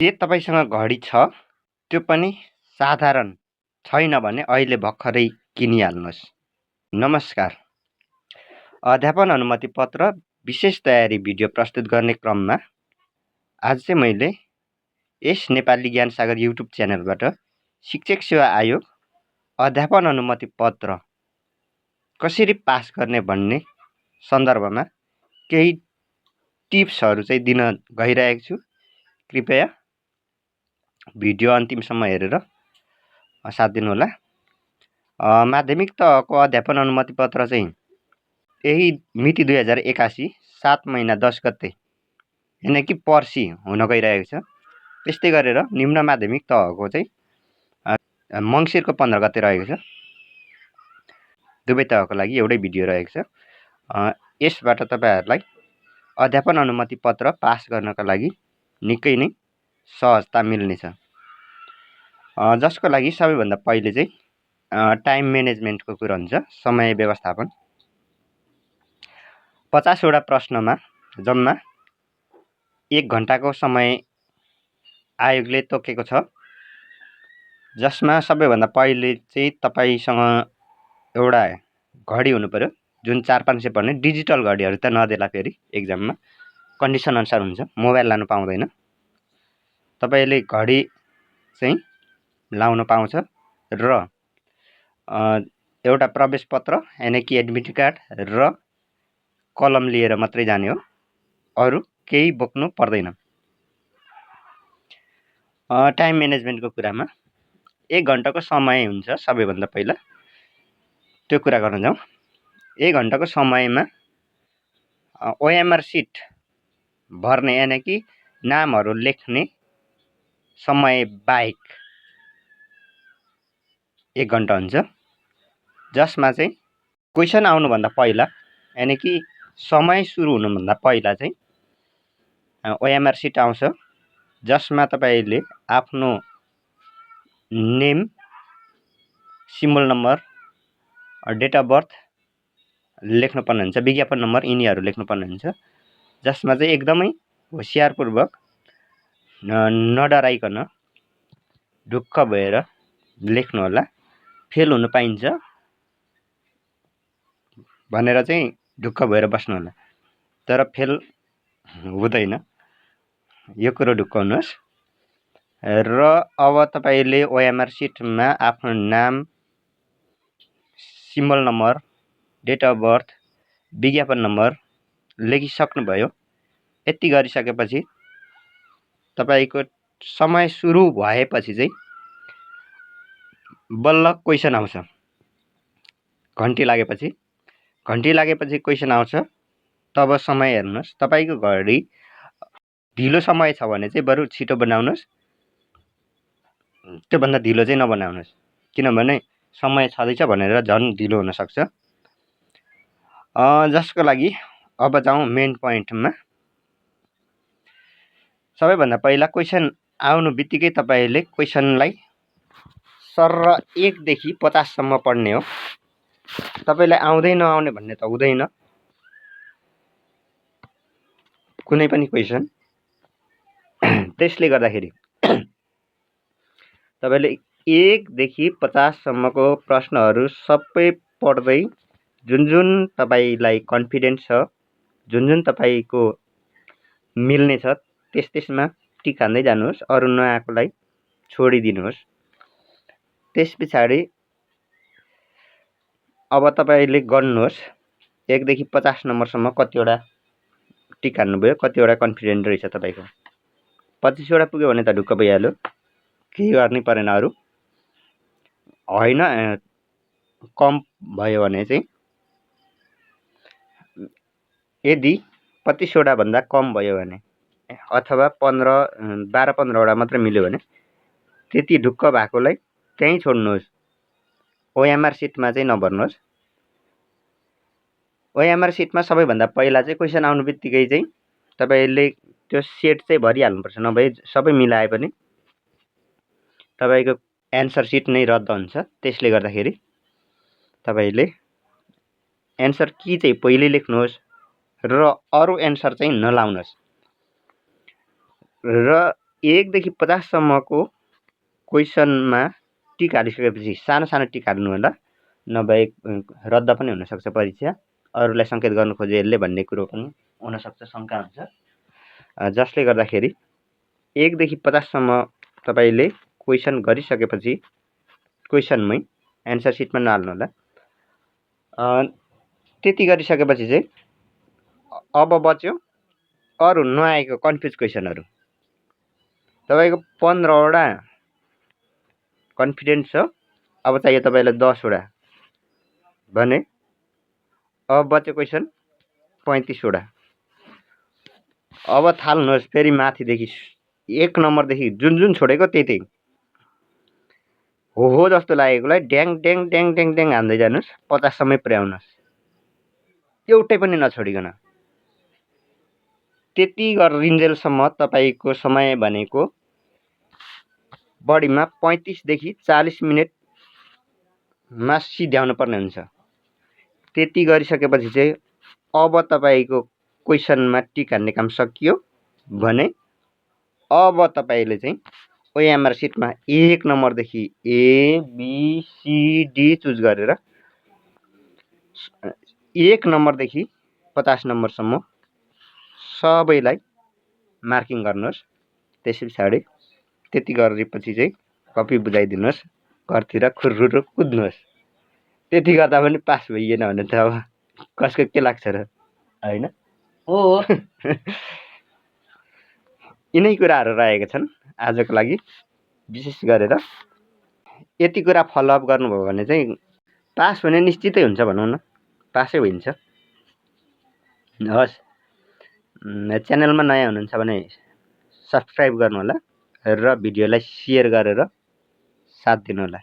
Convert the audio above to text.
के तपाईसँग घडी छ, त्यो पनि साधारण छैन भने अहिले भर्खरै किनिहाल्नुहोस्। नमस्कार। अध्यापन अनुमति पत्र विशेष तयारी भिडियो प्रस्तुत गर्ने क्रममा आज चाहिँ मैले यस नेपाली ज्ञान सागर युट्युब च्यानलबाट शिक्षक सेवा आयोग अध्यापन अनुमति पत्र कसरी पास गर्ने भन्ने सन्दर्भमा केही टिप्सहरू चाहिँ दिन गइरहेको छु। कृपया भिडियो अन्तिमसम्म हेरेर साथ दिनुहोला। माध्यमिक तहको अध्यापन अनुमति पत्र चाहिँ यही मिति 2081 7 महिना 10 गते यानि कि पर्सि हुन गइरहेको छ। त्यस्तै गरेर निम्न माध्यमिक तहको चाहिँ मङ्सिरको 15 गते रहेको छ। दुवै तहको लागि एउटै भिडियो रहेको छ। यसबाट तपाईहरुलाई अध्यापन अनुमति पत्र पास गर्नका लागि निकै नै सहजता मिल्नेछ। जसको लागि सबैभन्दा पहिले चाहिँ टाइम म्यानेजमेन्टको कुरा हुन्छ, समय व्यवस्थापन। 50 वटा प्रश्नमा जम्मा 1 घण्टाको समय आयोगले तोकेको छ, जसमा सबैभन्दा पहिले चाहिँ तपाईसँग एउटा घडी हुनु पर्यो, जुन 400-500 पर्ने डिजिटल घडीहरू त नदेला। फेरि एक्जाममा कन्डिसन अनुसार हुन्छ, मोबाइल लानु पाउँदैन। तपाईले घडी चाहिँ लाउन पाउँछ र एउटा प्रवेश पत्र यानि कि एडमिट कार्ड र कलम लिएर मात्रै जाने हो, अरु केही बोक्नु पर्दैन। टाइम म्यानेजमेन्टको कुरामा 1 घण्टाको समय हुन्छ सबैभन्दा पहिला, त्यो कुरा गर्न जाउँ। 1 घण्टाको समयमा ओएमआर सिट भर्ने यानि कि नामहरू लेख्ने समय बाहेक 1 घण्टा हुन्छ, जसमा चाहिँ क्वेसन आउनुभन्दा पहिला यानि कि समय सुरु हुनुभन्दा पहिला चाहिँ ओएमआर सिट आउँछ, जसमा तपाईले आफ्नो name, symbol number, date of birth लेख्नुपर्ने हुन्छ, विज्ञापन नम्बर यिनीहरू लेख्नुपर्ने हुन्छ। जसमा चाहिँ एकदमै होशियारपूर्वक नडराइकन ढुक्क भएर लेख्नु होला। फेल हुन पाइन्छ भनेर चाहिँ ढुक्क भएर बस्नु होला, तर फेल हुँदैन, यो कुरो ढुक्क हुनुहोस्। र अब तपाईले ओएमआर सिटमा आफ्नो नाम, symbol number, date of birth, विज्ञापन नम्बर लेखिसक्नुभयो। यति गरिसकेपछि तपाईको समय सुरु भएपछि चाहिँ बल्ल क्वेसन आउँछ। घण्टी लागेपछि क्वेसन आउँछ। तब समय हेर्नुहोस्, तपाईको घडी ढिलो समय छ भने चाहिँ बरु छिटो बनाउनुहोस्, त्योभन्दा ढिलो चाहिँ नबनाउनुहोस्, किनभने समय छँदैछ भनेर झन् ढिलो हुन सक्छ। जसको लागि अब जाउँ मेन पोइन्टमा। सबैभन्दा पहिला क्वेसन आउनु बित्तिकै तपाईले क्वेसनलाई सर्र 1 देखि 50 सम्म पढ्ने हो। तपाईलाई आउँदै नआउने भन्ने त हुँदैन कुनै पनि क्वेसन। त्यसले गर्दाखेरि तपाईले 1 देखि 50 सम्मको प्रश्नहरू सबै पढ्दै जुन तपाईलाई कन्फिडेन्स छ, जुन तपाईको मिल्ने छ, त्यसमा टिक हान्दै जानुहोस्, अरु नआएकोलाई छोडिदिनुहोस्। त्यसपछाडि अब तपाईले गर्नुहोस् 1 देखि 50 नम्बरसम्म कतिवटा टिक हान्नुभयो, कतिवटा कन्फिडेन्ट रहेछ तपाईको। 25 वटा पुग्यो भने त ढुक्क भइहाल्यो, केही गर्नै परेन अरु। हैन कम भयो भने चाहिँ यदि 25 वटा भन्दा कम भयो भने अथवा 12-15 वटा मात्र मिल्यो भने त्यति ढुक्क भएकोलाई त्यही छोड्नुहोस्, ओएमआर सिटमा चाहिँ नभर्नुहोस्। ओएमआर सिटमा सबैभन्दा पहिला चाहिँ क्वेसन आउनु बित्तिकै चाहिँ तपाईले त्यो सेट चाहिँ भरिहाल्नुपर्छ, नभए सबै मिलाए पनि तपाईको एन्सर सिट नै रद्द हुन्छ। त्यसले गर्दाखेरि तपाईले एन्सर की चाहिँ पहिले लेख्नुहोस् र अरु एन्सर चाहिँ नलाउनुहोस्। र 1 देखि 50 सम्मको क्वेसनमा टिक हालिसकेपछि सानो सानो टिक हाल्नु होला, नभए रद्द पनि हुनसक्छ परीक्षा। अरूलाई सङ्केत गर्नु खोजे यसले भन्ने कुरो पनि हुनसक्छ, शङ्का हुन्छ। जसले गर्दाखेरि 1 देखि 50 सम्म तपाईँले क्वेसन गरिसकेपछि क्वेसनमै एन्सर सिटमा नहाल्नु होला। त्यति गरिसकेपछि चाहिँ अब बच्यो अरू नआएको कन्फ्युज क्वेसनहरू। तपाईँको 15वटा कन्फिडेन्ट छ, अब चाहियो तपाईँलाई 10वटा भने अब बच्यो क्वेसन 35वटा। अब थाल्नुहोस् फेरि माथिदेखि 1 नम्बरदेखि जुन छोडेको त्यही हो जस्तो लागेकोलाई ड्याङ ड्याङ ड्याङ ड्याङ ड्याङ हान्दै जानुहोस्, 50 सम्मै पुर्याउनुहोस्, एउटै पनि नछोडिकन। त्यति गरिन्जेलसम्म तपाईँको समय भनेको बढीमा 35 देखि 40 मिनटमा सिध्याउनु पर्ने हुन्छ। त्यति गरिसकेपछि चाहिँ अब तपाईँको क्वेसनमा टिक हान्ने काम सकियो भने अब तपाईँले चाहिँ ओएमआर सिटमा 1 नम्बरदेखि A B C D choose गरेर 1 नम्बरदेखि 50 नम्बरसम्म सबैलाई मार्किङ गर्नुहोस्। त्यस पछाडि त्यति गरेपछि चाहिँ कपी बुझाइदिनुहोस्, घरतिर खुर्रुरु कुद्नुहोस्। त्यति गर्दा पनि पास भइएन भने त अब कसको के लाग्छ र, होइन? हो यिनै कुराहरू रहेका छन् आजको लागि। विशेष गरेर यति कुरा फलोअप गर्नुभयो भने चाहिँ पास हुने निश्चितै हुन्छ भनौँ न, पासै हुन्छ। हस्, च्यानलमा नयाँ हुनुहुन्छ भने सब्सक्राइब गर्नुहोला र भिडियोलाई सेयर गरेर साथ दिनुहोला।